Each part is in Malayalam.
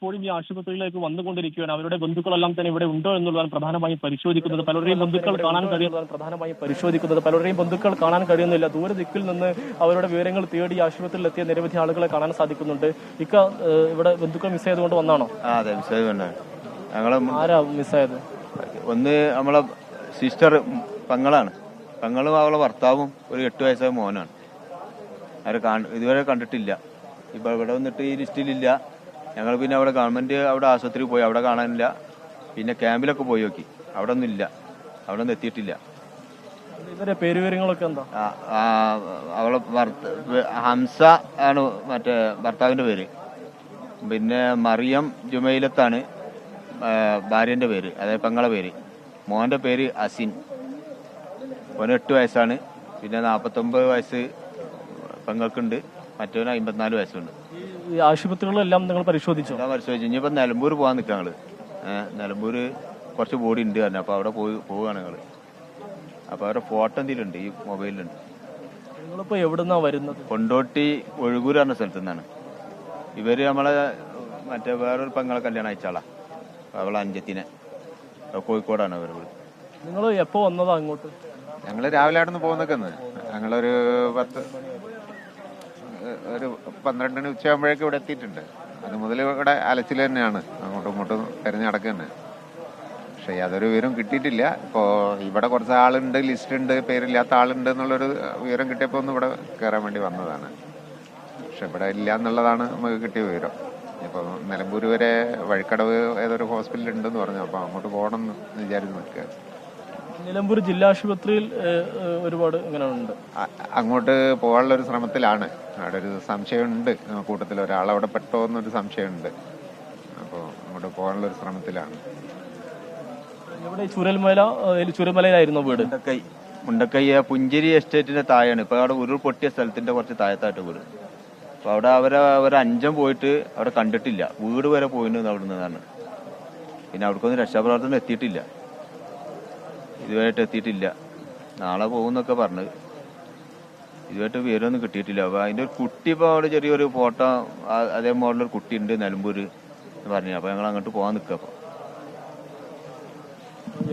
ഇപ്പോഴും ഈ ആശുപത്രിയിലേക്ക് വന്നുകൊണ്ടിരിക്കുകയാണ്. അവരുടെ ബന്ധുക്കളെല്ലാം തന്നെ ഇവിടെ ഉണ്ടോ എന്നുള്ളതാണ് പ്രധാനമായും പരിശോധിക്കുന്നത്. പലരുടെയും ബന്ധുക്കൾ കാണാൻ കഴിയുന്നില്ല. ദൂരെ ദിക്കിൽ നിന്ന് അവരുടെ വിവരങ്ങൾ തേടി ആശുപത്രിയിൽ എത്തിയ നിരവധി ആളുകളെ കാണാൻ സാധിക്കുന്നുണ്ട്. ഇവിടെ ബന്ധുക്കൾ മിസ്സായതുകൊണ്ട് വന്നാണോ? അതെ, മിസ്സായതുകൊണ്ട്. ആരാ മിസ്സായത്? ഒന്ന് നമ്മളെ സിസ്റ്റർ പെങ്ങളും അവളെ ഭർത്താവും ഒരു 8 വയസ്സായ മോനാണ്. അവരെ ഇതുവരെ കണ്ടിട്ടില്ല. ഇപ്പൊ ഇവിടെ വന്നിട്ട് ഈ ലിസ്റ്റിലില്ല. ഞങ്ങൾ പിന്നെ അവിടെ ഗവൺമെന്റ് ആശുപത്രിയിൽ പോയി, അവിടെ കാണാനില്ല. പിന്നെ ക്യാമ്പിലൊക്കെ പോയി നോക്കി, അവിടെ ഒന്നും ഇല്ല, അവിടെ ഒന്നും എത്തിയിട്ടില്ല. ഇവരെ പേരുവിവരങ്ങളൊക്കെ എന്താ? അവളെ ഹംസ ആണ് മറ്റേ ഭർത്താവിന്റെ പേര്. പിന്നെ മറിയം ജുമൈലത്താണ് ഭാര്യന്റെ പേര്, അതായത് പെങ്ങളെ പേര്. മോന്റെ പേര് അസിൻ. ഓന് 8 വയസ്സാണ്. പിന്നെ 49 വയസ്സ് പെങ്ങൾക്കുണ്ട്. മറ്റവന് 54 വയസ്സുണ്ട്. ഈ ആശുപത്രികളെല്ലാം നിങ്ങൾ പരിശോധിച്ചു? ഇനിയിപ്പോ നിലമ്പൂർ പോകാൻ നിൽക്കുക ഞങ്ങള്. നിലമ്പൂര് കുറച്ച് ബോഡി ഉണ്ട് പറഞ്ഞു. അപ്പൊ അവിടെ പോവുകയാണ് ഞങ്ങള്. അപ്പൊ അവരുടെ ഫോട്ടോ എന്തെങ്കിലും ഉണ്ട് ഈ മൊബൈലിലുണ്ട്. നിങ്ങളിപ്പോ എവിടുന്നാ വരുന്നത്? കൊണ്ടോട്ടി ഒഴുകൂർ പറഞ്ഞ സ്ഥലത്തു നിന്നാണ്. ഇവര് നമ്മളെ മറ്റേ വേറൊരു പെങ്ങളെ കല്യാണം അയച്ചാളാ, അവളെ അഞ്ചത്തിനെ. കോഴിക്കോടാണ് അവർ. നിങ്ങൾ എപ്പോ വന്നതാ അങ്ങോട്ട്? ഞങ്ങള് രാവിലെ അവിടെ നിന്ന് പോകുന്നൊക്കെന്ന്. ഞങ്ങളൊരു 12 ഉച്ചയാകുമ്പോഴേക്കും ഇവിടെ എത്തിയിട്ടുണ്ട്. അത് മുതൽ ഇവിടെ അലച്ചിൽ തന്നെയാണ്, അങ്ങോട്ടും ഇങ്ങോട്ടും തെരഞ്ഞു നടക്കുന്നത്. പക്ഷെ യാതൊരു വിവരം കിട്ടിയിട്ടില്ല. ഇപ്പോൾ ഇവിടെ കുറച്ച് ആളുണ്ട്, ലിസ്റ്റ് ഉണ്ട്, പേരില്ലാത്ത ആളുണ്ട് എന്നുള്ളൊരു വിവരം കിട്ടിയപ്പോൾ ഒന്ന് ഇവിടെ കയറാൻ വേണ്ടി വന്നതാണ്. പക്ഷെ ഇവിടെ ഇല്ല എന്നുള്ളതാണ് നമുക്ക് കിട്ടിയ വിവരം. ഇപ്പോൾ നിലമ്പൂർ വരെ വഴിക്കടവ് ഏതൊരു ഹോസ്പിറ്റൽ ഉണ്ടെന്ന് പറഞ്ഞു. അപ്പോൾ അങ്ങോട്ട് പോകണം എന്ന് വിചാരിച്ച് നിൽക്കുക. നിലമ്പൂർ ജില്ലാ ആശുപത്രിയിൽ ഒരുപാട് ഇങ്ങനെ ഉണ്ട്. അങ്ങോട്ട് പോകാനുള്ള ഒരു ശ്രമത്തിലാണ്. അവിടെ ഒരു സംശയമുണ്ട്, കൂട്ടത്തിൽ ഒരാളവിടെ പെട്ടോ എന്നൊരു സംശയമുണ്ട്. അപ്പോൾ അങ്ങോട്ട് പോകാനുള്ള ഒരു ശ്രമത്തിലാണ്. ഇവിടെ ചുരൽമലയിലായിരുന്നു വീട്. മുണ്ടക്കൈ പുഞ്ചേരി എസ്റ്റേറ്റിന്റെ താഴെയാണ്. ഇപ്പൊ അവിടെ ഉരുൾ പൊട്ടിയ സ്ഥലത്തിന്റെ കുറച്ച് താഴത്തായിട്ട് വീട്. അപ്പൊ അവിടെ അവർ 5 പോയിട്ട് അവിടെ കണ്ടിട്ടില്ല. വീട് വരെ പോയിട്ടുണ്ട് അവിടെ നിന്നാണ്. പിന്നെ അവർക്കൊന്നും രക്ഷാപ്രവർത്തനം എത്തിയിട്ടില്ല, ഇതുവരെയായിട്ട് എത്തിയിട്ടില്ല. നാളെ പോകുന്നൊക്കെ പറഞ്ഞത്. ഇതുമായിട്ട് വിവരമൊന്നും കിട്ടിയിട്ടില്ല. അപ്പൊ അതിന്റെ ഒരു കുട്ടി ഇപ്പൊ അവിടെ ചെറിയൊരു ഫോട്ടോ അതേ മോഡലൊരു കുട്ടി ഉണ്ട് നിലമ്പൂര് എന്ന് പറഞ്ഞു. അപ്പൊ ഞങ്ങൾ അങ്ങോട്ട് പോകാൻ നിൽക്കുക. അപ്പൊ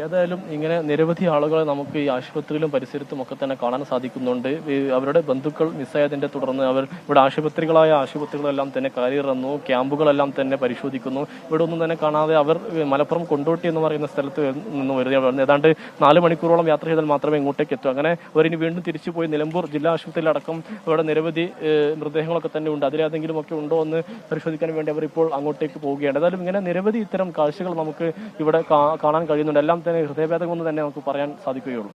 ഏതായാലും ഇങ്ങനെ നിരവധി ആളുകളെ നമുക്ക് ഈ ആശുപത്രിയിലും പരിസരത്തും ഒക്കെ തന്നെ കാണാൻ സാധിക്കുന്നുണ്ട്. അവരുടെ ബന്ധുക്കൾ മിസ്സായതിന്റെ തുടർന്ന് അവർ ഇവിടെ ആശുപത്രികളെല്ലാം തന്നെ കയറിയിറന്നു, ക്യാമ്പുകളെല്ലാം തന്നെ പരിശോധിക്കുന്നു. ഇവിടെ ഒന്നും തന്നെ കാണാതെ അവർ മലപ്പുറം കൊണ്ടോട്ടി എന്ന് പറയുന്ന സ്ഥലത്ത് നിന്ന് വരുന്നത് ഏതാണ്ട് 4 മണിക്കൂറോളം യാത്ര ചെയ്താൽ മാത്രമേ ഇങ്ങോട്ടേക്ക് എത്തൂ. അങ്ങനെ അവരിനി വീണ്ടും തിരിച്ചു പോയി നിലമ്പൂർ ജില്ലാ ആശുപത്രിയിലടക്കം ഇവിടെ നിരവധി മൃതദേഹങ്ങളൊക്കെ തന്നെ ഉണ്ട്. അതിലേതെങ്കിലും ഒക്കെ ഉണ്ടോ എന്ന് പരിശോധിക്കാൻ വേണ്ടി അവർ ഇപ്പോൾ അങ്ങോട്ടേക്ക് പോവുകയാണ്. ഏതായാലും ഇങ്ങനെ നിരവധി ഇത്തരം കാഴ്ചകൾ നമുക്ക് ഇവിടെ കാണാൻ കഴിയുന്നുണ്ട്. എല്ലാം തന്നെ ഹൃദയഭേദമെന്ന് തന്നെ നമുക്ക് പറയാൻ സാധിക്കുകയുള്ളൂ.